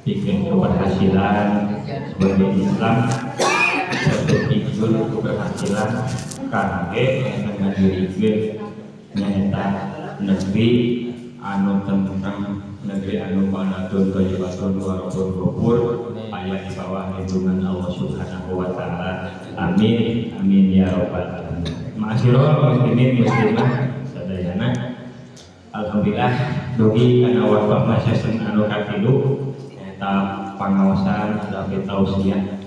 bikin keberhasilan sebagai Islam untuk ikut keberhasilan kangge dengan diri nyata negeri anu tentrem, negeri anu baladun thayyibatun warabun ghafur, aya di bawah lindungan Allah Subhanahu wa taala. Amin amin ya rabbal alamin. Ma'asyiral muslimin muslimat sadayana, alhamdulillah dugi kana wafat masyarakat anu katilu eta pangaosan tapi tausiah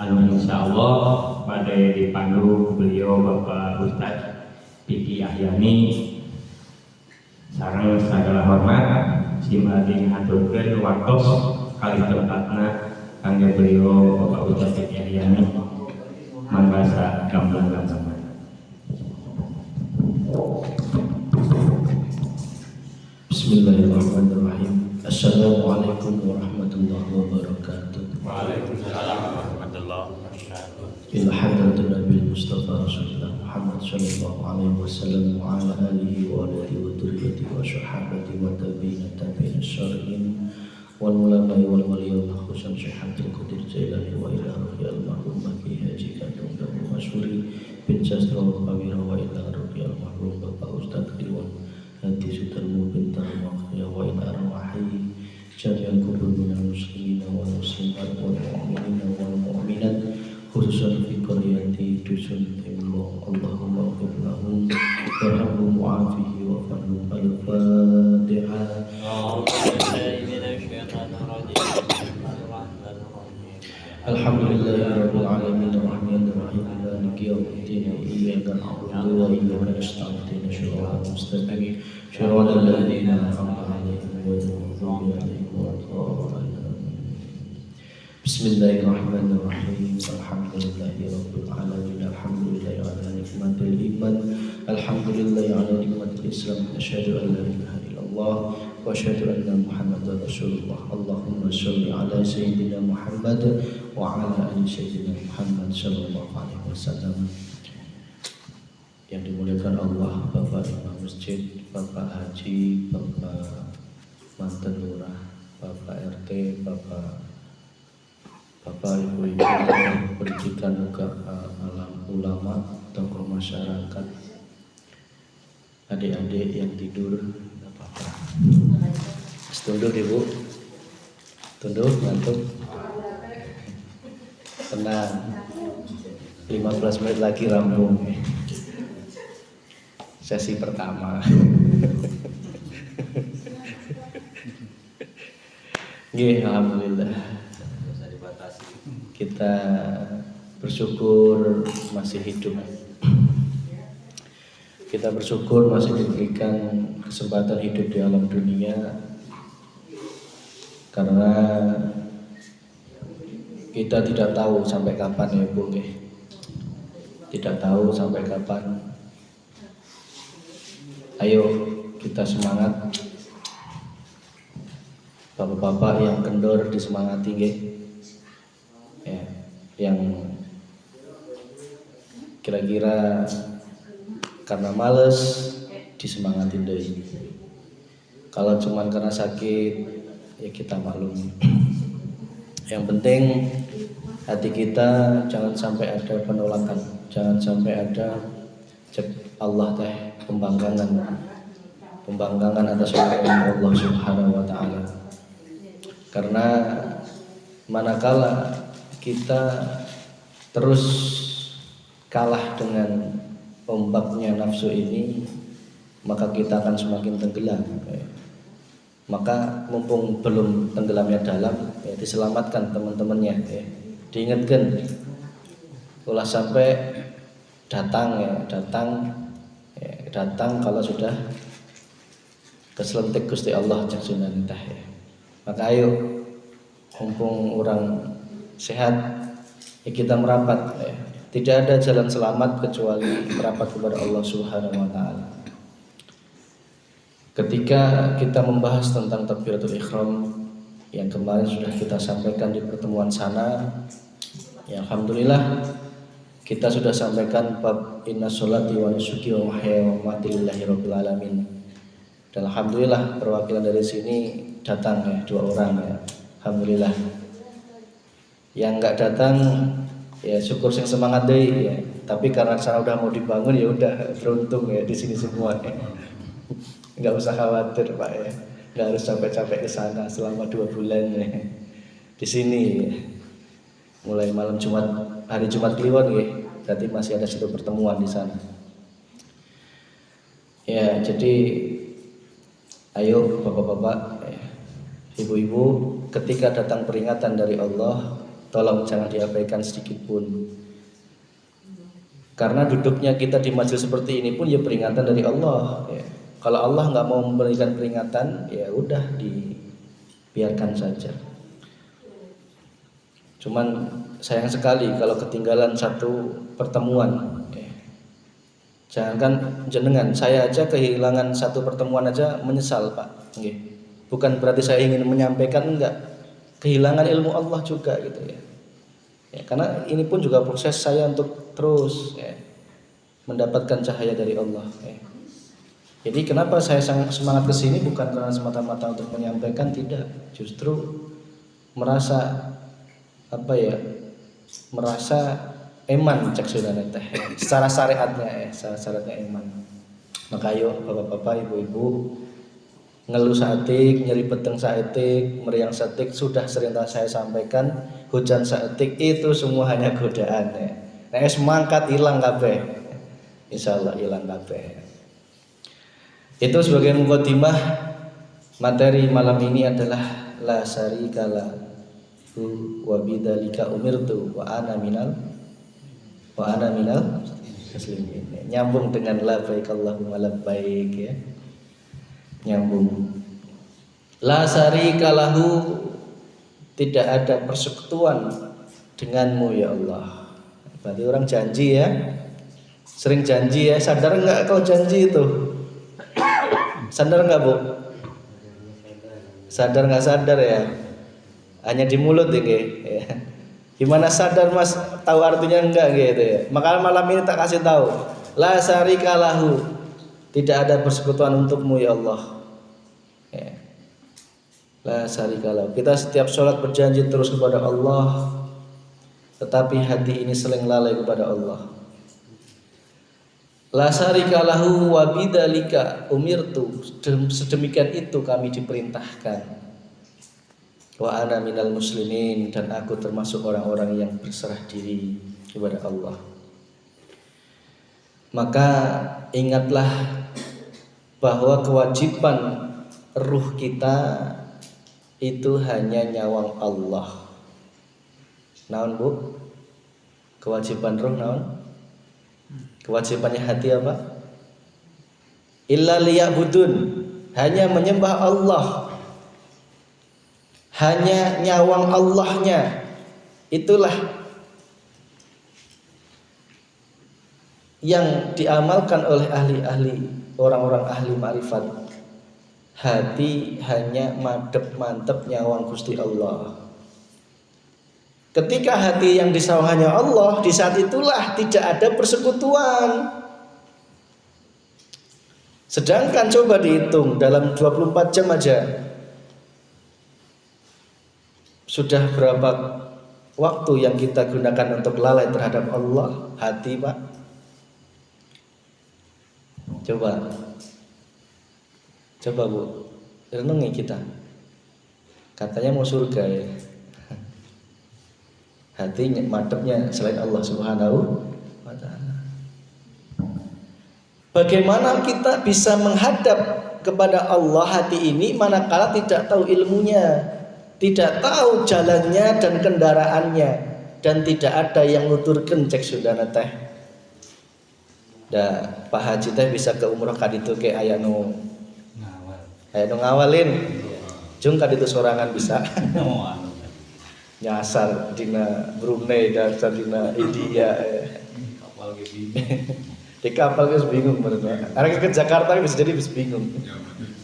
anu insyaallah pada dipandu beliau Bapak Ustaz Piki Ahyani sareng sagala hormat simadi ngaturkeun waktos kali tempatna kangge beliau Bapak Ustaz Piki Ahyani mangga gamblang-gamblang. Bismillahirrahmanirrahim. Assalamualaikum warahmatullahi wabarakatuh. Waalaikumsalam warahmatullahi wabarakatuh. Ila hadratin Nabi Mustafa Rasulullah Muhammad sallallahu alaihi wasallam wa ala alihi wa alihi wa dhurriyyatihi wa sahabati wa tabi'in syar'in wal ulama'i wal waliyul khusus Syekhatul Qadir Jailani wa ila ruhi al-marhum Baki Haji Kadung dan Masyuri bin Sastro Kawira wa ila ruhi al-marhum Bapak Ustaz Dewan Hati Sutarmu bin Tarmakya wa ila arwahi jami'al kubur minal muslimin wal muslimat wal mu'minin wal mu'minat khususan fi qaryati dusun Timlo. Allahumma ghfir lahum warhamhum wa'afihi wa farhum. Al-Fatihah. Alhamdulillahirabbil alamin arrahmanir rahim maliki yaumiddin iyyaka na'budu wa iyyaka nasta'in ihdinas mustaqim shiratal ladzina an'amta 'alaihim ghairil maghdubi 'alaihim waladdallin. Bismillahirrahmanirrahim. Alhamdulillahirabbil alamin alhamdulillahi 'ala nikmatil iman alhamdulillahi 'ala nikmatil islam asyhadu an la ilaha illallah wa asyhadu anna Muhammadar Rasulullah. Allahumma sholli ala sayyidina Muhammad wa ala ali sayyidina Muhammad sallallahu alaihi wasallam. Yang dimuliakan Allah, Bapak Imam Masjid, Bapak Haji, Bapak Mantan Lurah, Bapak RT, Bapak Ibu pendidikan juga alam ulama, tokoh masyarakat, adik-adik yang tidur, tidak apa-apa. Tunduk Ibu, tunduk, ngantuk, tenang. 15 menit lagi rampung sesi pertama. Alhamdulillah. Kita bersyukur masih hidup. Kita bersyukur masih diberikan kesempatan hidup di alam dunia, karena kita tidak tahu sampai kapan ya Bu. Tidak tahu sampai kapan. Ayo kita semangat. Bapak-bapak yang kendor disemangati nggih. Ya, yang kira-kira karena males disemangatin deh. Kalau cuman karena sakit ya kita maklum. Yang penting hati kita jangan sampai ada penolakan, jangan sampai ada Allah teh pembangkangan atas firman Allah Subhanahu wa taala. Karena manakala kita terus kalah dengan ombaknya nafsu ini, maka kita akan semakin tenggelam. Maka mumpung belum tenggelamnya dalam, ya, diselamatkan teman-temannya, ya. Diingatkan, ulah sampai datang kalau sudah keselentik Gusti Allah jansunan entah, ya. Maka ayo, mumpung orang sehat, ya kita merapat, ya. Tidak ada jalan selamat kecuali merapat kepada Allah Subhanahu wa taala. Ketika kita membahas tentang takbiratul ihram yang kemarin sudah kita sampaikan di pertemuan sana, ya alhamdulillah kita sudah sampaikan bab inna sholati wa nusuki wa mahyaya wa mamati lillahi rabbil alamin. Dan alhamdulillah perwakilan dari sini datang ya, 2 orang ya. Alhamdulillah. Yang nggak datang ya syukur sing semangat deh ya. Tapi karena sana udah mau dibangun ya udah beruntung ya di sini semua ya. Nggak usah khawatir Pak ya. Nggak harus capek-capek ke sana selama 2 bulan ya. Di sini ya. Mulai malam Jumat, hari Jumat Kliwon ya. Berarti masih ada satu pertemuan di sana. Ya, jadi ayo bapak-bapak, ibu-ibu, ketika datang peringatan dari Allah, tolong jangan diabaikan sedikit pun. Karena duduknya kita di majelis seperti ini pun ya peringatan dari Allah. Ya. Kalau Allah nggak mau memberikan peringatan, ya udah dibiarkan saja. Cuman sayang sekali kalau ketinggalan satu pertemuan. Jangankan jenengan, saya aja kehilangan satu pertemuan aja menyesal Pak. Bukan berarti saya ingin menyampaikan, enggak. Kehilangan ilmu Allah juga gitu ya. Karena ini pun juga proses saya untuk terus mendapatkan cahaya dari Allah. Jadi kenapa saya sangat semangat kesini bukan karena semata-mata untuk menyampaikan, tidak. Justru merasa merasa eman cek saudara teh secara syariatnya secara syariatnya eman. Maka ayo bapak-bapak, ibu-ibu, ngeluh saetik, nyeri beteng saetik, meriang saetik sudah sering saya sampaikan, hujan saetik itu semua hanya godaan ya. Nek semangkat hilang kabeh. Insyaallah hilang kabeh. Itu sebagai mukadimah. Materi malam ini adalah la syarika lahu wa bidzalika umirtu wa ana minal muslimin. Nyambung dengan labbaik Allahumma labbaik ya. Nyambung. La syarika lahu, tidak ada persekutuan denganmu ya Allah. Berarti orang janji ya. Sering janji ya. Sadar enggak kau janji itu? Sadar enggak Bu? Sadar enggak sadar ya? Hanya di mulut ya. Gimana sadar Mas tahu artinya enggak gitu ya. Maka malam ini tak kasih tahu. La syarika lahu, tidak ada persekutuan untukmu ya Allah. Ya. La syarika lahu. Kita setiap sholat berjanji terus kepada Allah, tetapi hati ini sering lalai kepada Allah. La syarika lahu wa bidzalika umirtu, sedemikian itu kami diperintahkan. Wa ana minal muslimin, dan aku termasuk orang-orang yang berserah diri kepada Allah. Maka ingatlah bahwa kewajiban ruh kita itu hanya nyawang Allah. Naon Bu? Kewajiban ruh naon? Kewajibannya hati apa? Illa liya'budun, hanya menyembah Allah, hanya nyawang Allahnya. Itulah yang diamalkan oleh ahli-ahli, orang-orang ahli ma'rifat. Hati hanya mantep nyawang Gusti Allah. Ketika hati yang disawang hanya Allah, di saat itulah tidak ada persekutuan. Sedangkan coba dihitung dalam 24 jam aja, sudah berapa waktu yang kita gunakan untuk lalai terhadap Allah? Hati Pak. Coba Bu, renungi kita. Katanya mau surga ya. Hati madepnya selain Allah Subhanahu wa ta'ala. Bagaimana kita bisa menghadap kepada Allah hati ini manakala tidak tahu ilmunya, tidak tahu jalannya dan kendaraannya, dan tidak ada yang nuturkan cek sudana teh. Dah Pak Haji teh bisa ke umroh kaditu ke aya nu ngawalin. Jung kaditu sorangan bisa. Nyasar dina Brunei dan dina India. Kapal ge di kapal geus bingung bener. Arek ke Jakarta bisa jadi bisa bingung.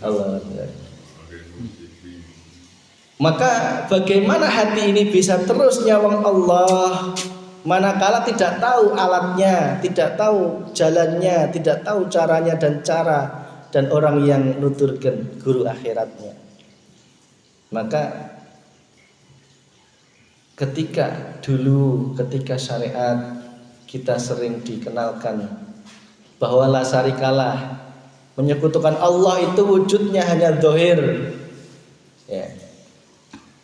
Allah. Maka bagaimana hati ini bisa terus nyawang Allah manakala tidak tahu alatnya, tidak tahu jalannya, tidak tahu caranya dan orang yang nuturkan guru akhiratnya. Maka ketika syariat kita sering dikenalkan bahwa la syarikalah, menyekutukan Allah itu wujudnya hanya zahir. Ya.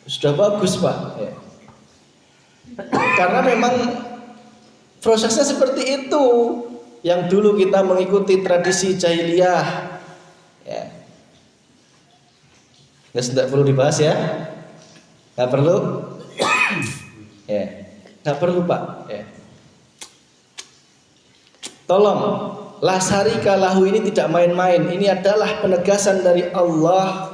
Sudah bagus, Pak. Ya. Karena memang prosesnya seperti itu. Yang dulu kita mengikuti tradisi jahiliyah. Ya. Nggak perlu dibahas ya. Nggak perlu. Ya. Nggak perlu, Pak. Ya. Tolong, la syarika lahu ini tidak main-main. Ini adalah penegasan dari Allah.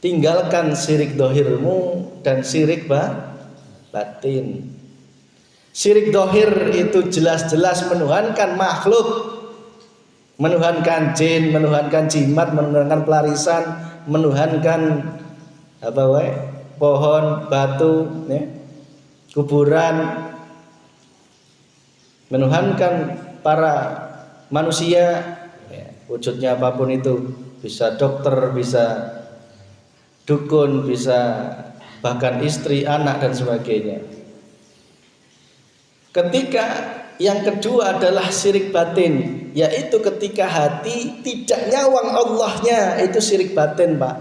Tinggalkan syirik dohirmu dan syirik batin. Syirik dohir itu jelas-jelas menuhankan makhluk, menuhankan jin, menuhankan jimat, menuhankan pelarisan, menuhankan pohon, batu, ya, kuburan, menuhankan para manusia, ya, wujudnya apapun itu, bisa dokter, bisa dukun, bisa bahkan istri, anak dan sebagainya. Ketika yang kedua adalah syirik batin, yaitu ketika hati tidak nyawang Allahnya, itu syirik batin, Pak.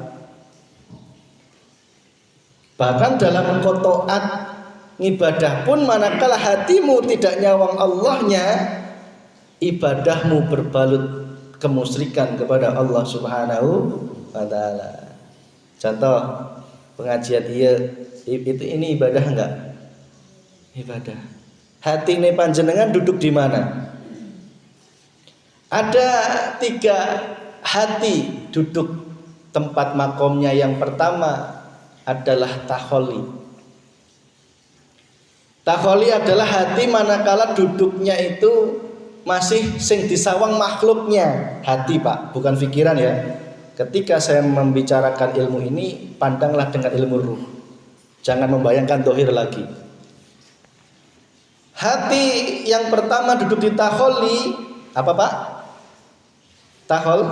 Bahkan dalam qota'at ibadah pun, manakala hatimu tidak nyawang Allahnya, ibadahmu berbalut kemusyrikan kepada Allah Subhanahu wa ta'ala. Contoh pengajian ini ibadah enggak? Ibadah. Hati ini panjenengan duduk di mana? Ada 3 hati duduk tempat makomnya. Yang pertama adalah takholi. Takholi adalah hati manakala duduknya itu masih sing disawang makhluknya. Hati, Pak, bukan pikiran ya. Ketika saya membicarakan ilmu ini, pandanglah dengan ilmu ruh. Jangan membayangkan dohir lagi. Hati yang pertama duduk di takholi, apa, Pak? Takhol,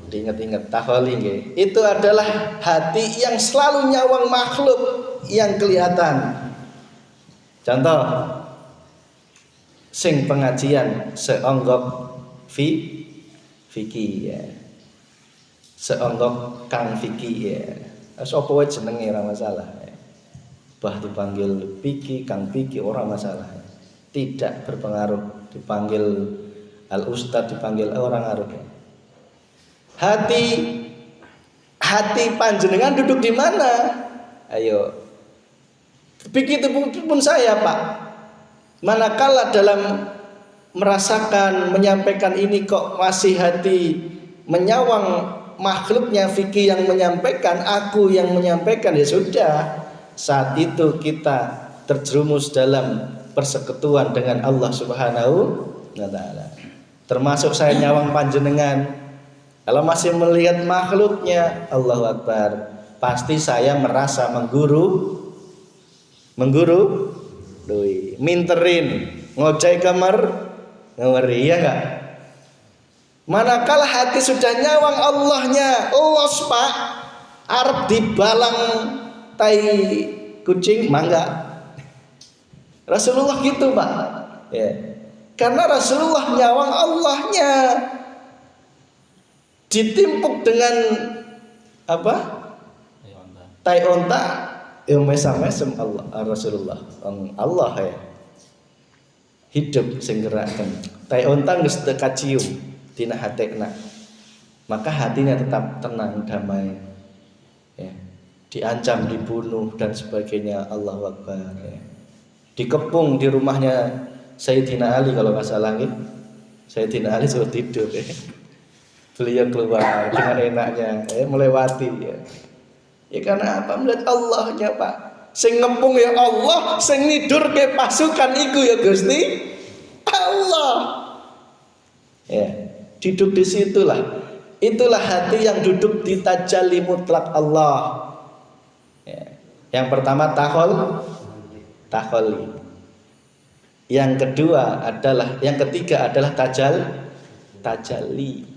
diingat-ingat, takholi nggih. Itu adalah hati yang selalu nyawang makhluk yang kelihatan. Contoh, sing pengajian seonggok fikih ya. Seonggok Kang Fiki ya. Sapa wae jenenge ora masalah. Bah dipanggil Fiki, Kang Fiki ora masalah. Tidak berpengaruh, dipanggil Al Ustad, dipanggil orang ngaruh. Hati panjenengan duduk di mana? Ayo. Begitu pun saya, Pak. Manakala dalam merasakan, menyampaikan ini kok masih hati menyawang makhluknya, fikih yang menyampaikan, aku yang menyampaikan, ya sudah, saat itu kita terjerumus dalam persekutuan dengan Allah Subhanahu wa ta'ala. Termasuk saya nyawang panjenengan. Kalau masih melihat makhluknya, Allahu Akbar, pasti saya merasa mengguru, minterin, ngojai kamar, ngeri, ya enggak? Manakala hati sudah nyawang Allahnya, los, Pak, arep dibalang tai kucing, mangga. Rasulullah gitu, Pak. Ya. Karena Rasulullah nyawang Allahnya. Ditimpuk dengan apa? Tai onta, mesam Allah, Rasulullah. Allah ya. Hidup sing geraken. Tai onta geus teu kacium dina hatekna. Maka hatinya tetap tenang, damai. Ya. Diancam, dibunuh dan sebagainya. Allahu Akbar. Ya. Dikepung di rumahnya Sayyidina Ali kalau nggak salah nih. Sayyidina Ali suruh tidur ya. Beliau keluar dengan enaknya, melewati ya. Ya karena apa? Melihat Allahnya, Pak. Sing ngepung ya Allah, sing nidur ke pasukan iku ya Gusti Allah. Ya, duduk di situlah. Itulah hati yang duduk di tajalli mutlak Allah. Ya. Yang pertama takholi. Yang ketiga adalah tajalli.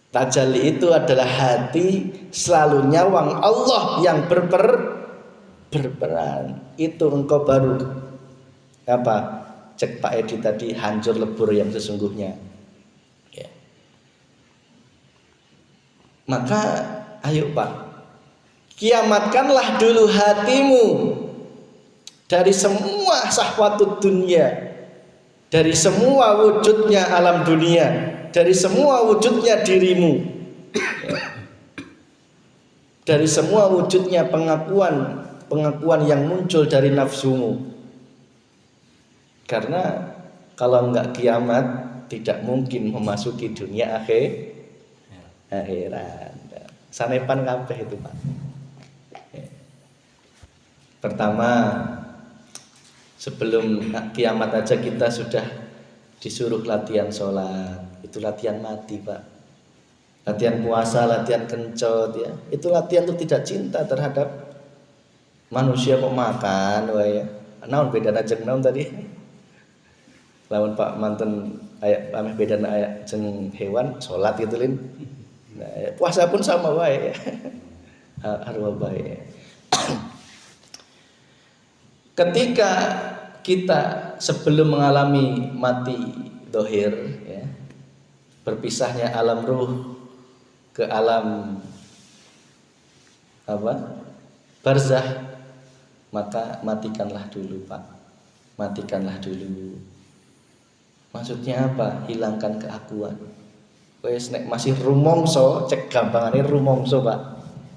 Tajalli itu adalah hati selalu nyawang Allah yang berperan. Itu engkau baru apa? Cek Pak Edi tadi, hancur lebur yang sesungguhnya. Ya. Maka ayo Pak, kiamatkanlah dulu hatimu dari semua syahwatut dunia, dari semua wujudnya alam dunia, dari semua wujudnya dirimu, dari semua wujudnya pengakuan yang muncul dari nafsumu. Karena kalau enggak kiamat tidak mungkin memasuki dunia akhirat. Sanepan kabeh itu Pak. Pertama, sebelum kiamat aja kita sudah disuruh latihan sholat. Itu latihan mati Pak. Latihan puasa, latihan kencot ya. Itu latihan itu tidak cinta terhadap manusia kok makan wae ya. Naon bedana jeung naon tadi? Lawan Pak manten aya ameh bedana aya jeung hewan sholat gitu lin. Nah, puasa pun sama wae ya. Harus bae. Ketika kita sebelum mengalami mati dohir ya, berpisahnya alam ruh ke alam apa? Barzah, maka matikanlah dulu Pak. Matikanlah dulu. Maksudnya apa? Hilangkan keakuan. Wes nek masih rumangsa, cek gampangane rumangsa Pak.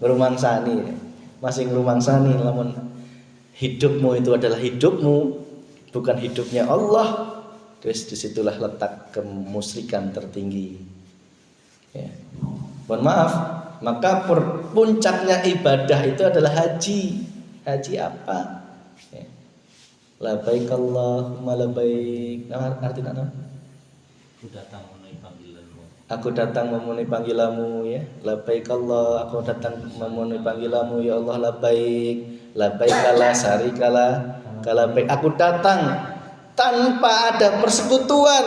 Ngrumangsani ya. Masih ngrumangsani lamun hidupmu itu adalah hidupmu, bukan hidupnya Allah. Terus disitulah letak kemusyrikan tertinggi. Ya. Mohon maaf, maka puncaknya ibadah itu adalah haji. Haji apa? Ya. Labbaik Allahumma labbaik. Nah, artinya apa? Aku datang memenuhi panggilanmu ya. Labbaik Allah, aku datang memenuhi panggilanmu ya Allah, labbaik. Labbaik kala sarikala kalabaik. Aku datang tanpa ada persekutuan.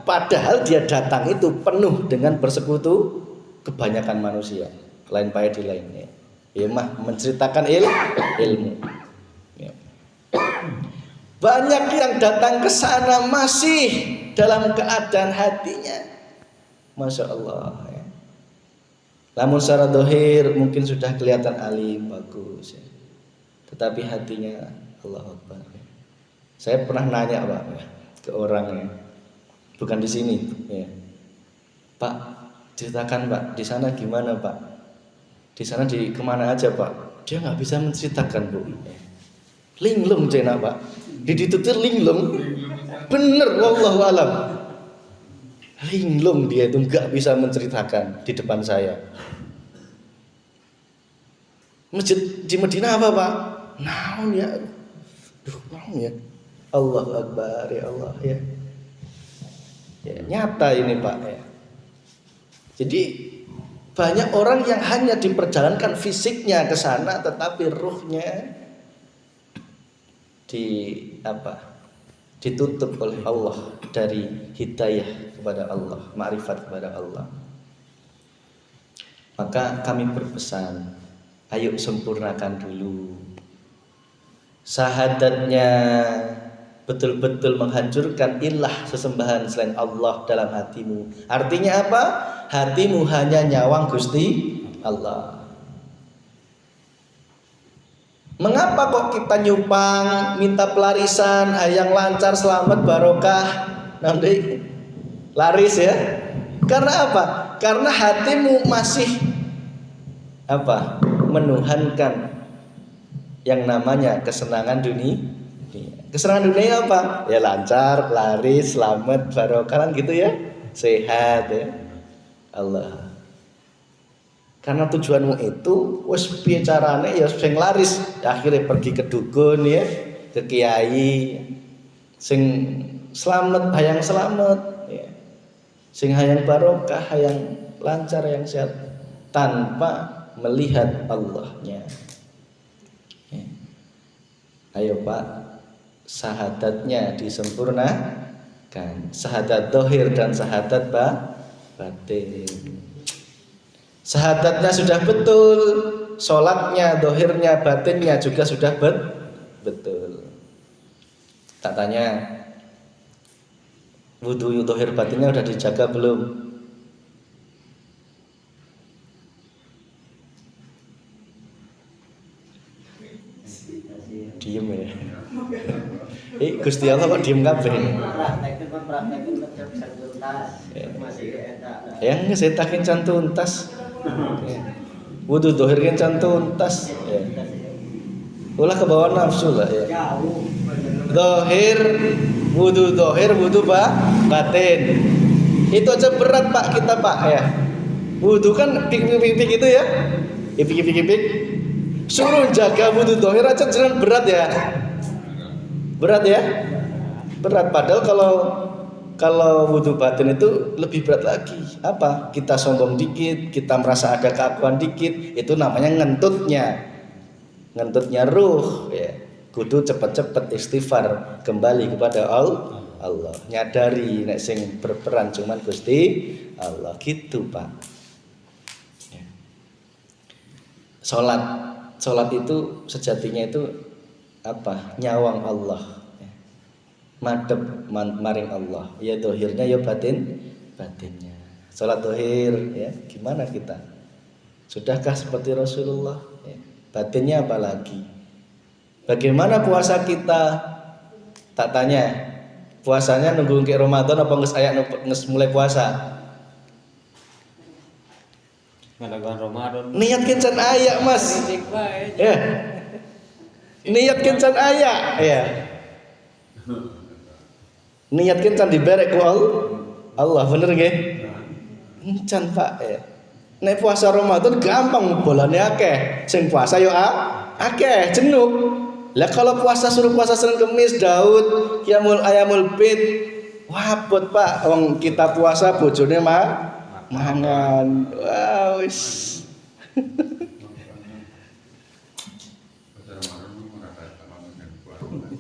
Padahal dia datang itu penuh dengan persekutu kebanyakan manusia. Lain paya di lainnya. Ya mah menceritakan ilmu. Ya. Banyak yang datang ke sana masih dalam keadaan hatinya, Masya Allah ya. Lamun secara dohir mungkin sudah kelihatan alim, bagus ya. Tetapi hatinya Allah Akbar ya. Saya pernah nanya Pak ya, ke orang ya, bukan di sini ya. Pak, ceritakan Pak, di sana gimana Pak? Di sana di kemana aja Pak? Dia nggak bisa menceritakan Bu. Linglung cina Pak. Ditutur linglung, bener wallahu alam. Linglung dia itu nggak bisa menceritakan di depan saya. Masjid di Medina apa Pak? Naon ya? Naon ya? Allahu Akbar ya Allah ya. Ya nyata ini Pak ya. Jadi banyak orang yang hanya diperjalankan fisiknya ke sana, tetapi ruhnya ditutup oleh Allah dari hidayah kepada Allah, ma'rifat kepada Allah. Maka kami berpesan, ayo sempurnakan dulu syahadatnya, betul-betul menghancurkan ilah sesembahan selain Allah dalam hatimu. Artinya apa? Hatimu hanya nyawang Gusti Allah. Mengapa kok kita nyupang, minta pelarisan, hayang lancar, selamat, barokah, nanti laris ya? Karena apa? Karena hatimu masih apa? Menuhankan yang namanya kesenangan dunia. Kesenangan dunia apa? Ya lancar, laris, selamat, barokah kan gitu ya? Sehat ya. Allah. Karena tujuanmu itu wis piye carane ya sing laris, akhirnya pergi ke dukun ya, ke kiai. Sing selamat hayang selamat ya. Sing hayang barokah, hayang lancar, hayang sehat tanpa melihat Allahnya. Ya. Ayo Pak, syahadatnya disempurnakan. Syahadat dohir dan syahadat batin. Syahadatnya sudah betul, sholatnya, dohirnya, batinnya juga sudah betul. Tak tanya, wudu dohir batinnya udah dijaga belum? Diem ya. Gusti Allah kok diem kabeh. Yang ngesetakin can tuntas. Wudu dohir kan can tuntas. Ulah ke bawah nafsu lah ya. Dohir, wudu batin. Itu aja berat Pak kita Pak ya. Wudu kan pik-pik itu ya. Pik-pik. Suruh jaga wudu dohir aja jangan berat ya. Berat ya? Berat. Padahal kalau wudu batin itu lebih berat lagi. Apa? Kita sombong dikit, kita merasa ada keakuan dikit, itu namanya ngentutnya ruh ya. Kudu cepet-cepet istighfar kembali kepada Allah. Nyadari nek sing berperan cuman Gusti Allah gitu, Pak. Ya. Salat itu sejatinya itu apa? Nyawang Allah. Ya. Madhep maring Allah. Ya dohirnya ya batinnya. Salat dohir ya, gimana kita? Sudahkah seperti Rasulullah? Ya. Batinnya apa lagi? Bagaimana puasa kita? Tak tanya. Puasanya nunggu ke Ramadan apa nges mulai puasa? Niat kencan ayak Mas. Ya. Niat kencan ayak ya. Niat kencan diberek ku Allah bener nggih? Encan Pak ya. Nek puasa Ramadan gampang bolane akeh. Sing puasa yo akeh jenuk. Lah kalau puasa suruh puasa Senin Kemis Daud ayamul bid wabot Pak wong kita puasa bojone mangan. Wah wis.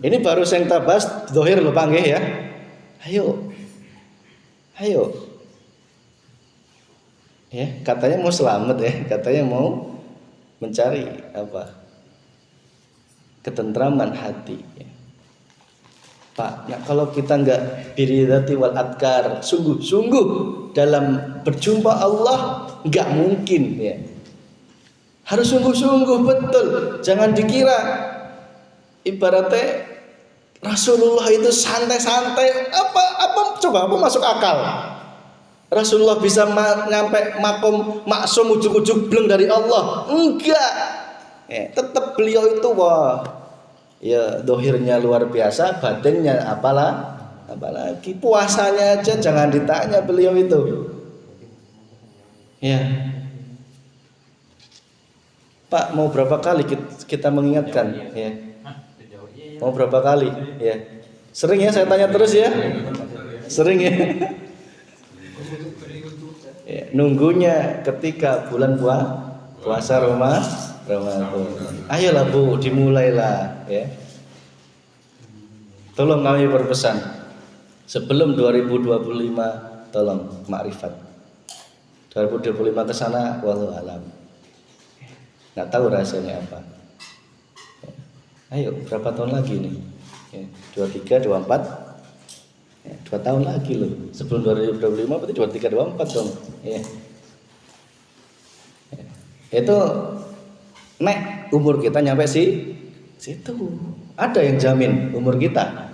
Ini baru yang kita bahas dohir lho Pak nggih ya. Ayo. Ya, katanya mau selamat ya, katanya mau mencari apa? Ketentraman hati ya. Pak, nah kalau kita enggak biridati wal adkar, sungguh dalam berjumpa Allah enggak mungkin ya. Harus sungguh-sungguh betul. Jangan dikira ibaratnya Rasulullah itu santai-santai coba masuk akal. Rasulullah bisa nyampe makom maksum ujug-ujug bleng dari Allah. Enggak. Ya, tetap beliau itu wah. Ya dohirnya luar biasa, batinnya apalagi puasanya aja jangan ditanya beliau itu. Ya. Pak, mau berapa kali kita mengingatkan ya? Mau berapa kali ya? Sering ya saya tanya terus ya? Sering ya? Ya nunggunya ketika bulan puasa Ramadan. Ayolah Bu, dimulailah ya. Tolong kami berpesan sebelum 2025 tolong makrifat. 2025 ke sana wallahu alam. Enggak tahu rasanya apa. Ayo berapa tahun lagi nih? Ya, 23, 24. Ya, 2 tahun lagi loh. Sebelum 2025 berarti 23, 24 dong. Ya. Itu nek umur kita nyampe situ. Ada yang jamin umur kita?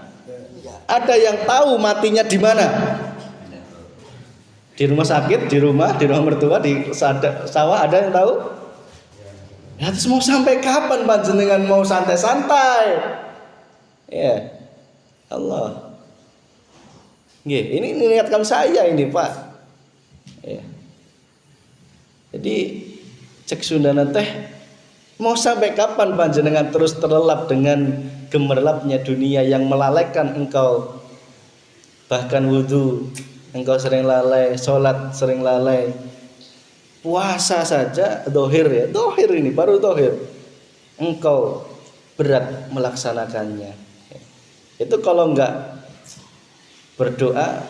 Ada yang tahu matinya di mana? Di rumah sakit, di rumah mertua, di sawah ada yang tahu? Ya, terus mau sampai kapan panjenengan mau santai-santai? Ya. Allah. Nggih, ini niatkan saya ini, Pak. Ya. Jadi cek Sundana teh mau sampai kapan panjenengan terus terlelap dengan gemerlapnya dunia yang melalaikan engkau? Bahkan wudu engkau sering lalai, sholat sering lalai, puasa saja dohir ya, dohir ini baru dohir engkau berat melaksanakannya. Itu kalau enggak berdoa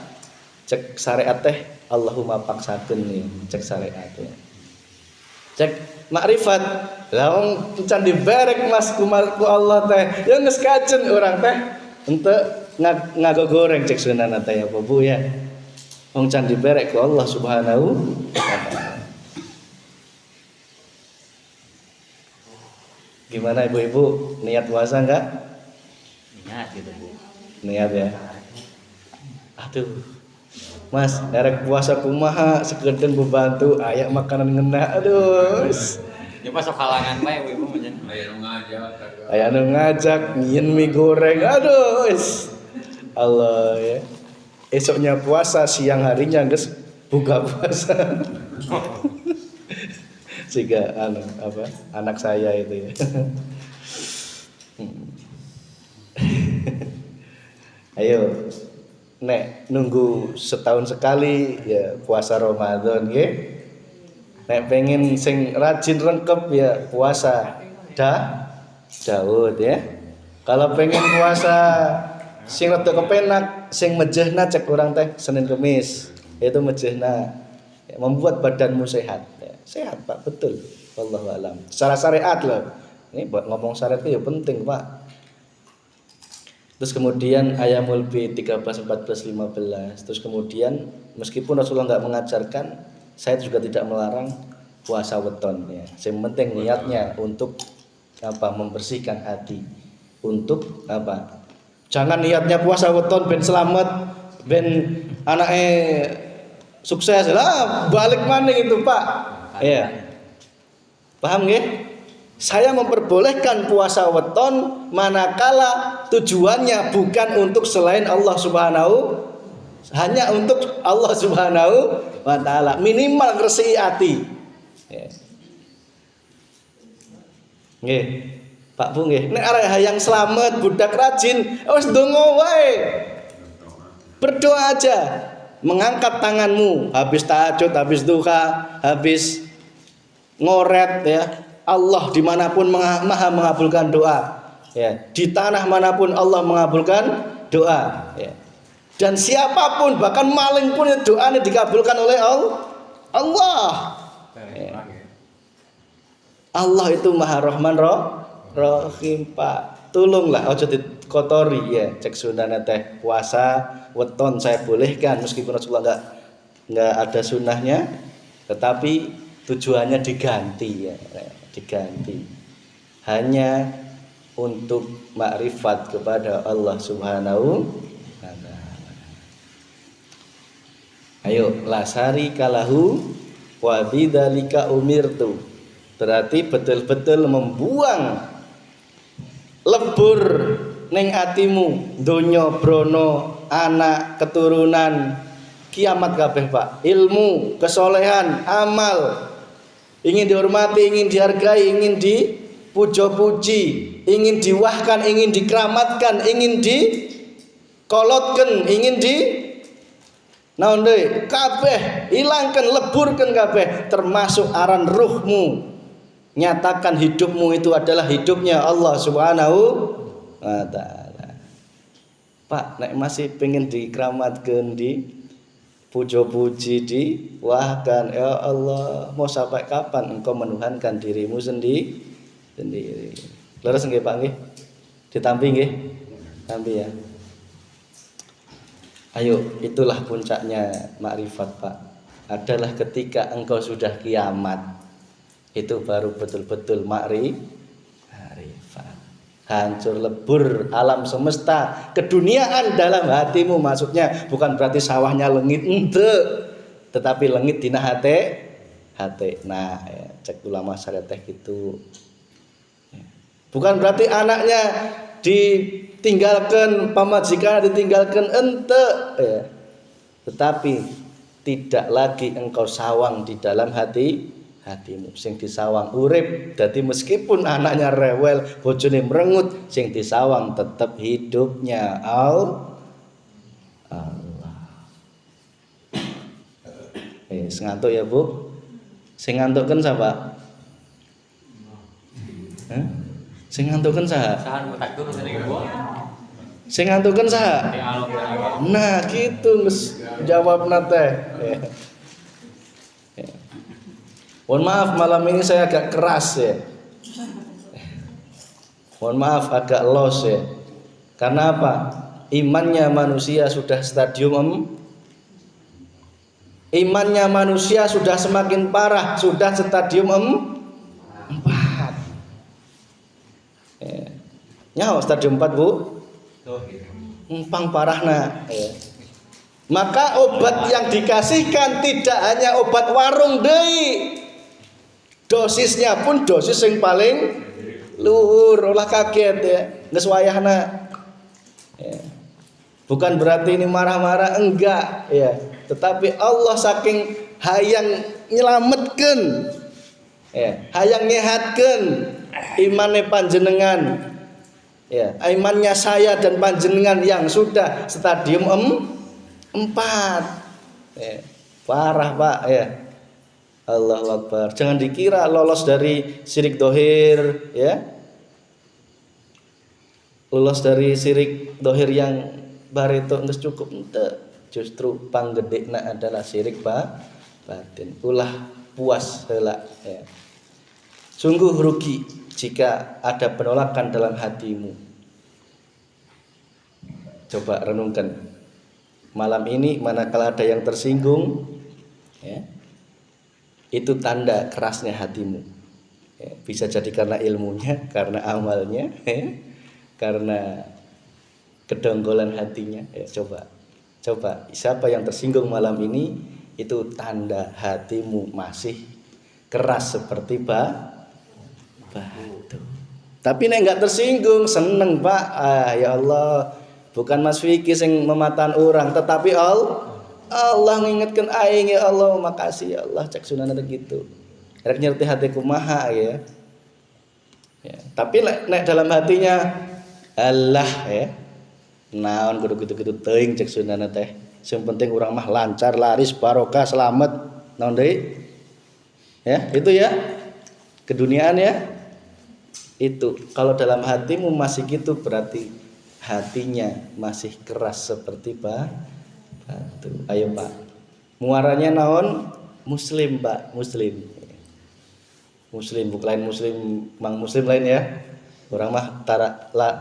cek syariat teh Allahumma paksakeun nih cek syariat ya. Cek makrifat. Lah wong can diberek Mas ku Allah teh. Ya geus kajen urang teh. Henteu ngago goreng cek sunana teh ya Bu ya. Wong can diberek ku Allah Subhanahu wa taala. Gimana ibu-ibu, niat puasa enggak? Niat gitu Bu. Niat ya. Aduh. Mas, derek puasa kumaha sekedeng bebantu aya makanan ngena. Aduh. Ya pas halangan bae ibu mah. Aya anu ngajak nyieun mie goreng. Aduh. Allah ya. Esoknya puasa, siang harinya geus buka puasa. Jika anak saya itu ya. Ayo, nek nunggu setahun sekali ya puasa Ramadan ya. Nek pengen sing rajin rengkep ya puasa Daud ya. Kalau pengen puasa sing rada kepenak, sing mejehna cek urang teh Senin Kamis, itu mejehna ya, membuat badanmu sehat. Ya, sehat Pak, betul. Wallahu alam. Secara syariat loh. Ini buat ngomong syariat itu ya penting Pak. Terus kemudian ayamul bid 13, 14, 15. Terus kemudian meskipun Rasulullah enggak mengajarkan, saya juga tidak melarang puasa weton ya. Yang penting niatnya untuk apa? Membersihkan hati. Untuk apa? Jangan niatnya puasa weton ben selamat, ben anake sukses lah, balik maning itu Pak. Iya. Paham nggih? Saya memperbolehkan puasa weton manakala tujuannya bukan untuk selain Allah Subhanahu, hanya untuk Allah Subhanahu wa taala, minimal ngresiki ati. Nggih. Pak Bu nggih, nek arek hayang slamet budak rajin, wis ndonga wae. Berdoa aja. Mengangkat tanganmu habis tahajud, habis duha, habis ngoret ya. Allah dimanapun maha mengabulkan doa ya. Di tanah manapun Allah mengabulkan doa ya. Dan siapapun bahkan maling pun doanya dikabulkan oleh Allah ya. Allah itu maha rahman rahim Pak. Tolonglah ojo dikotori ya. Cek sunahnya teh puasa weton saya bolehkan meskipun Rasulullah enggak ada sunahnya, tetapi tujuannya diganti ya. Diganti hanya untuk makrifat kepada Allah Subhanahu wa taala. Ayo lasari kalahu wa bidzalika umirtu. Berarti betul-betul membuang lebur ning atimu donya brono anak keturunan kiamat kabeh Pak. Ilmu, kesolehan, amal ingin dihormati, ingin dihargai, ingin dipuja-puji, ingin diwahkan, ingin dikeramatkan, ingin dikolotkan, ingin naon deui kabeh ilangkan, leburkan kabeh termasuk aran ruhmu. Nyatakan hidupmu itu adalah hidupnya Allah Subhanahu wa taala. Pak, nek masih pengen dikeramatkan, puja-puji, diwahkan, ya Allah, mau sampai kapan engkau menuhankan dirimu sendiri? Leres nggih Pak nggih? Ditampi nggih? Tampi ya. Ayo, itulah puncaknya makrifat Pak. Adalah ketika engkau sudah kiamat. Itu baru betul-betul makrifat. Hancur lebur alam semesta, keduniaan dalam hatimu, maksudnya bukan berarti sawahnya lengit ente, tetapi lengit dina hate. Nah, ya, cek ulama syariat gitu. Bukan berarti anaknya ditinggalkan, pamajikan ditinggalkan ente ya. Tetapi tidak lagi engkau sawang di dalam hatimu, sing disawang urip. Dadi meskipun anaknya rewel, bojone merengut, sing disawang tetap hidupnya Allah. Sing ngantuk ya Bu? Sing ngantuk kan siapa? Sing ngantuk kan saha? Sahan mutaktur sini Bu. Sing ngantuk kan saha? Nah, gitu geus jawabna teh. Mohon maaf malam ini saya agak keras ya. Mohon maaf agak los ya. Karena apa? Imannya manusia sudah imannya manusia sudah semakin parah, sudah stadium 4. Ya. Nyawa stadium 4 Bu. Empang parahna ya. Maka obat yang dikasihkan tidak hanya obat warung deui. Dosisnya pun dosis yang paling luhur, ulah kaget ya. Geus wayahna. Ya. Bukan berarti ini marah-marah, enggak ya. Tetapi Allah saking hayang nyelametkeun ya, hayang nyehatkeun imane panjenengan. Ya, imannya saya dan panjenengan yang sudah stadium 4. Ya, parah Pak ya. Allahu Akbar. Jangan dikira lolos dari syirik dohir ya. Lolos dari syirik dohir yang bareto geus cukup ente. Justru panggedekna adalah syirik batin. Ulah puas heula ya. Sungguh rugi jika ada penolakan dalam hatimu. Coba renungkan. Malam ini manakala ada yang tersinggung ya, itu tanda kerasnya hatimu ya, bisa jadi karena ilmunya, karena amalnya ya, karena kedonggolan hatinya ya. Coba siapa yang tersinggung malam ini, itu tanda hatimu masih keras seperti batu. Tapi nek enggak tersinggung seneng Pak. Ya Allah, bukan Mas Vicky sing mematan orang, tetapi Allah ngingetkan aing ya Allah, makasih ya Allah cek sunana gitu. Rek nyerti hatiku maha ya. Ya, tapi nek dalam hatinya Allah ya. Naon kudu gitu teuing cek sunana teh. Sing penting urang mah lancar, laris, barokah, selamat. Naon deui? Ya, itu ya. Keduniaan ya. Itu kalau dalam hatimu masih gitu berarti hatinya masih keras seperti batu. Ayo Pak. Muaranya naon? Muslim Pak, Muslim. Muslim bukan lain Muslim, Mang Muslim lain ya. Orang mah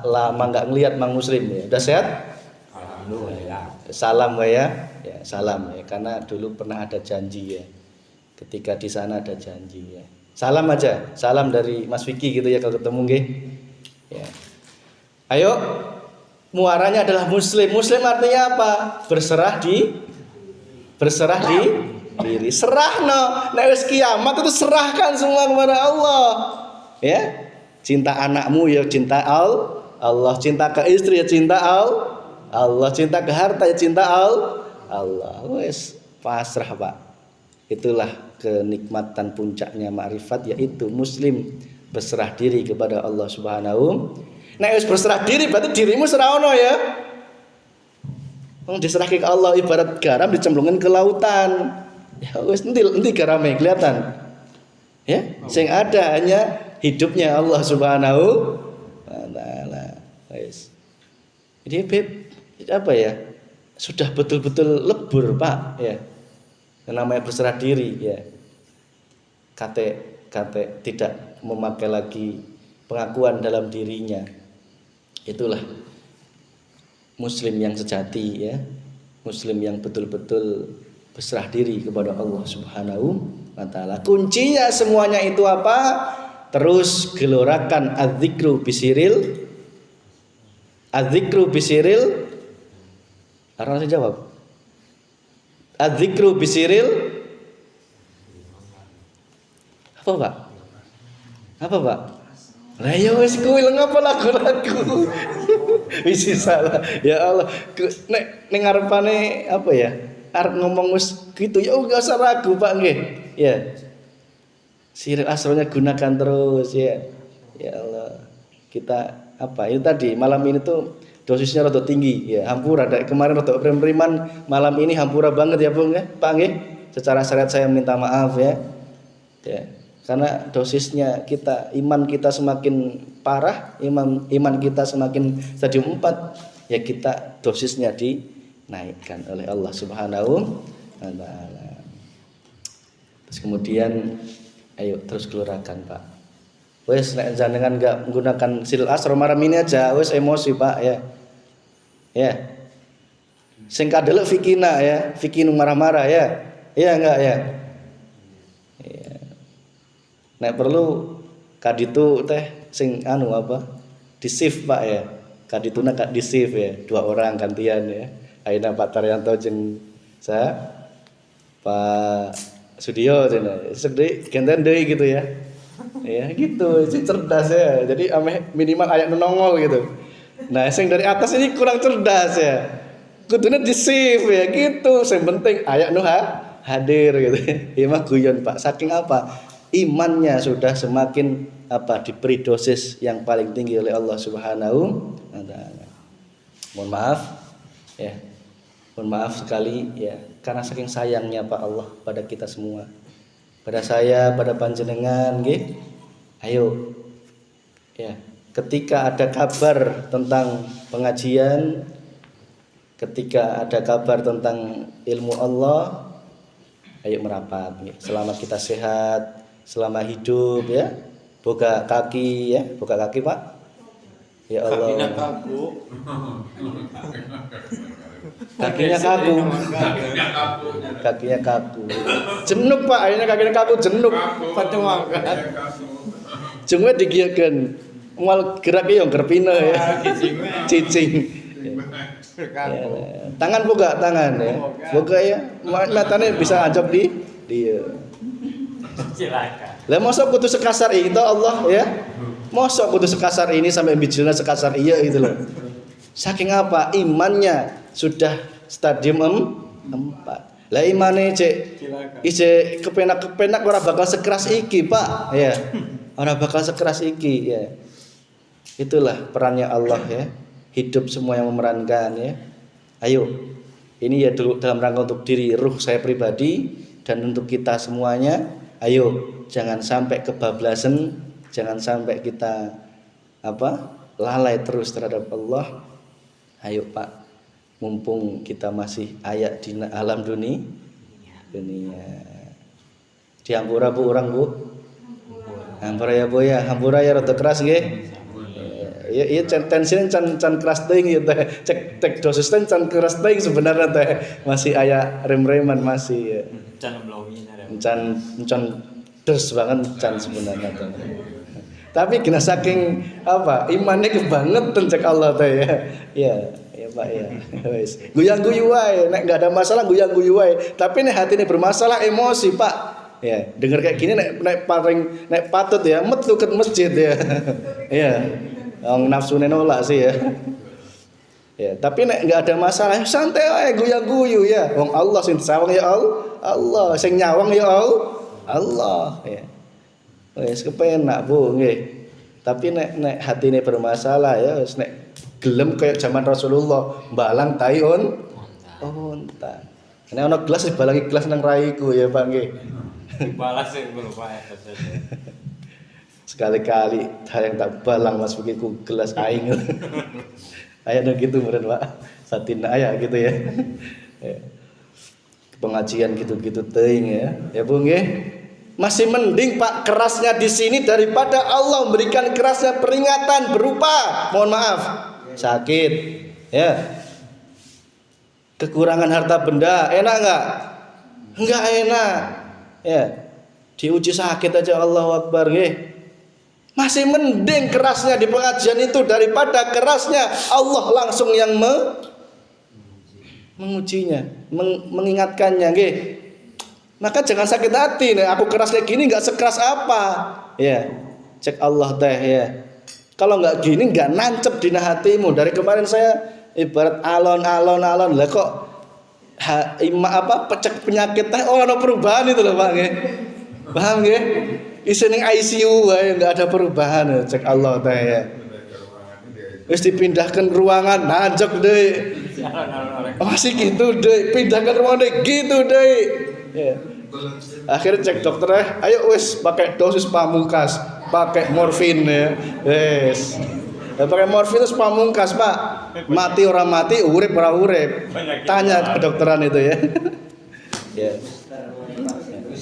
lama enggak ngelihat Mang Muslim ya. Udah sehat? Alhamdulillah. Salam ya. Ya, salam ya, karena dulu pernah ada janji ya. Ketika di sana ada janji ya. Salam aja, salam dari Mas Vicky gitu ya kalau ketemu nggih. Ya. Ayo, muaranya adalah Muslim. Muslim artinya apa? Berserah diri. Serahno. Nek wis kiamat itu serahkan semua kepada Allah. Ya. Cinta anakmu ya cinta Allah, cinta ke istri ya cinta Allah, cinta ke harta ya cinta Allah. Wis pasrah Pak. Itulah kenikmatan puncaknya ma'rifat, yaitu Muslim berserah diri kepada Allah Subhanahu. Nek wis berserah diri berarti dirimu serah ono ya. Wong diserahke ke Allah ibarat garam dicemplungin ke lautan. Ya wis endi garame kelihatan. Ya, sing ada hanya hidupnya Allah Subhanahu wa taala. Wis. Jadi apa ya? Sudah betul-betul lebur, Pak, ya. Yang namanya berserah diri ya. Kate tidak memakai lagi pengakuan dalam dirinya. Itulah Muslim yang sejati ya. Muslim yang betul-betul berserah diri kepada Allah Subhanahu wa taala. Kuncinya semuanya itu apa? Terus gelorakan adzikru bisiril. Adzikru bisiril. Orang jawab. Adzikru bisiril. Apa Pak? Apa Pak? Lah ya wis kuwi ngapa lagu-lagu. Wis salah. Ya Allah. Nek ning ngarepane apa ya? Arep ngomong wis gitu ya enggak usah ragu Pak nggih. Ya. Siril asronya gunakan terus ya. Ya Allah. Kita apa? Itu tadi malam ini tuh dosisnya rada tinggi ya. Hampura dari kemarin rada prim-priman, malam ini hampura banget ya Bung ya. Pak nggih. Secara syariat saya minta maaf ya. Ya. Karena dosisnya kita, iman kita semakin parah, iman kita semakin stadium 4, ya kita dosisnya dinaikkan oleh Allah Subhanahu wa taala. Terus kemudian Ayo terus kelurakan Pak. Wes nek jenengan enggak menggunakan sil asro malam ini aja wes emosi Pak ya. Ya. Sing kadelok fikina ya, fikinu marah-marah ya. Iya enggak ya? Iya. Nek perlu kaditu teh sing anu apa? Di shift Pak ya. Kadituna kak di shift ya, 2 orang gantian ya. Ayeuna Pak Taryanto jeung saya Pak Sudio cenah. Segede gantian deui gitu ya. Ya gitu, si cerdas ya. Jadi minimal aya nu nongol gitu. Nah, sing dari atas ini kurang cerdas ya. Kudune di shift ya gitu. Sing penting aya nu hadir gitu. Ya mah guyon Pak. Saking apa? Imannya sudah semakin diberi dosis yang paling tinggi oleh Allah Subhanahu wa taala. Mohon maaf ya. Mohon maaf sekali ya karena saking sayangnya Pak Allah pada kita semua. Pada saya, pada panjenengan nggih. Ayo. Ya, ketika ada kabar tentang pengajian, ketika ada kabar tentang ilmu Allah, ayo merapat nggih. Selama kita sehat, selama hidup ya. Boga kaki ya, boga kaki Pak. Ya Allah. Kakinya kaku. Kakinya kaku. Jenuk Pak, akhirnya kakinya kaku jenuk. Jengwe digiyakeun. Moal gerak yo gerpine ya. Cicing. Ya. Tangan boga tangan ya. Boga ya. Matane bisa ajok di dia. Silakan. Lah mosok kudu sekasar itu Allah ya. Mosok kudu sekasar ini sampai bijilna sekasar iya gitu loh. Saking apa? Imannya sudah stadium 4. Lah imane cek ije kepenak-kepenak ora bakal sekeras iki, Pak. Ya. Ora bakal sekeras iki ya. Itulah perannya Allah ya. Hidup semua yang memerankan ya. Ayo. Ini ya dulu dalam rangka untuk diri ruh saya pribadi dan untuk kita semuanya. Ayo, jangan sampai kebablasan, jangan sampai kita lalai terus terhadap Allah. Ayo Pak, mumpung kita masih ayat di alam dunia. Di Hampura Bu orang Bu. Hampura ya Bu ya, Hampura ya rada keras nggih. Ya tensine can keras teuing ya teh. Cek dosis can keras teuing sebenarnya teh. Masih aya rem-reman masih ya. Can des banget can sebenarnya teh. Tapi kena saking imannya kebangetan cek Allah teh ya. Ya Pak ya. Wis. Guyang-guyu wae, nek enggak ada masalah guyang-guyu wae. Tapi nek hatine bermasalah emosi, Pak. Ya, dengar kayak gini nek patut ya metu ke masjid ya. Ya. Wong nafsune nolak sih ya. Ya, tapi nek enggak ada masalah santai wae guyang-guyu ya. Wong Allah sing sawang ya Allah, sing nyawang ya Allah ya. Wis kepenak Bu nggih. Tapi nek hatine bermasalah ya wis nek gelem kayak zaman Rasulullah balang tai onta. Nek ana gelas dibalangi gelas nang raiku ya Pak nggih. Dibalas sih belum Pak. Sekali-kali yang tak balang Mas begitu gelas aing. Aya gitu meureun Pak. Satina aya gitu ya. Pengajian gitu-gitu teuing ya. Ya Bu nggih. Masih mending Pak kerasnya di sini daripada Allah memberikan kerasnya peringatan berupa mohon maaf sakit ya. Kekurangan harta benda enak enggak? Enggak enak. Ya. Diuji sakit aja Allahu Akbar nggih. Masih mending kerasnya di pengajian itu daripada kerasnya Allah langsung yang mengujinya, mengingatkannya nggih. Maka jangan sakit hati nih, aku keras kayak gini enggak sekeras apa. Ya. Cek Allah teh ya. Kalau enggak gini enggak nancep di hatimu. Dari kemarin saya ibarat alon-alon lah kok pecek penyakit teh ana perubahan itu loh Pak nggih. Paham nggih? Isi ning ICU wae enggak ada perubahan cek Allah teh ya. Wis dipindahkan ruangan najak deui. Masih gitu deui, pindahkan ruangan gitu deui. Ya. Akhirnya cek dokter ayo wis pakai dosis pamungkas, pakai morfin ya. Wes. Pakai morfin terus pamungkas, Pak. Mati ora mati, urip ora urip. Tanya kedokteran itu ya. Ya.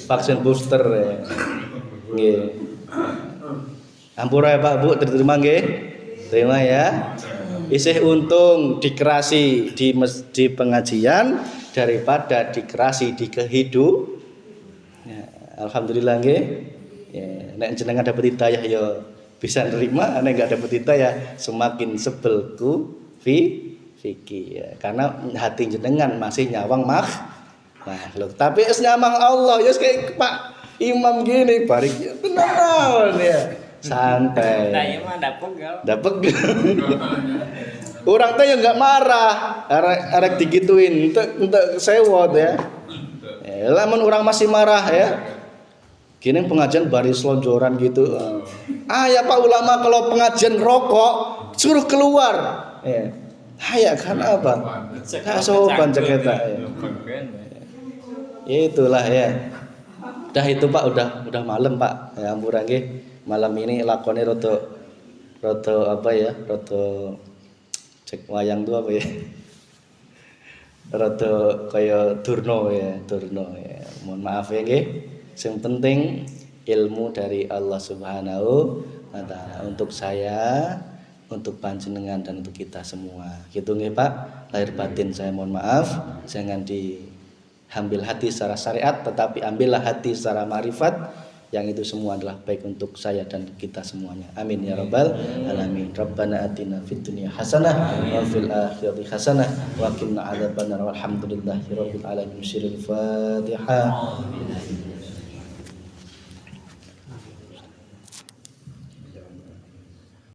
Vaksin booster ya. Nggih. Ampura ya Pak Bu, diterima nggih? Terima ya. Isih untung dikerasi di pengajian daripada dikerasi di kehidupan. Ya, alhamdulillah nggih. Ya, nek jenengan dapat hidayah ya bisa nerima, nek enggak dapat hidayah semakin sebelku fikih ya. Karena hati jenengan masih nyawang makhluk. Tapi es nyamang Allah ya kayak Pak Imam gini barik ya tenang ya. Santai. Nah, ya mah dapet Dapat. Orang teh yang enggak marah, arek digituin, untuk sewot ya. Lamun orang masih marah ya. Gini pengajian baris lonjoran gitu. Ya Pak ulama kalau pengajian rokok suruh keluar. Ya. Ya kan apa? Sopan ceketa ya. Itulah ya. Udah itu Pak, udah malam Pak. Ya ampun nggih. Malam ini lakone rada apa ya? Rada cek wayang tuh apa ya? Rada kaya durno ya. Mohon maaf ya nggih. Yang penting ilmu dari Allah Subhanahu wa taala untuk saya, untuk panjenengan dan untuk kita semua. Gitu nggih Pak. Lahir batin saya mohon maaf, jangan diambil hati secara syariat tetapi ambillah hati secara ma'rifat. Yang itu semua adalah baik untuk saya dan kita semuanya. Amin ya rabbal alamin. Rabbana atina fid dunya hasanah wa fil akhirati hasanah wa qina adzabannar. Walhamdulillahirabbil alamin. Sirul Fatihah.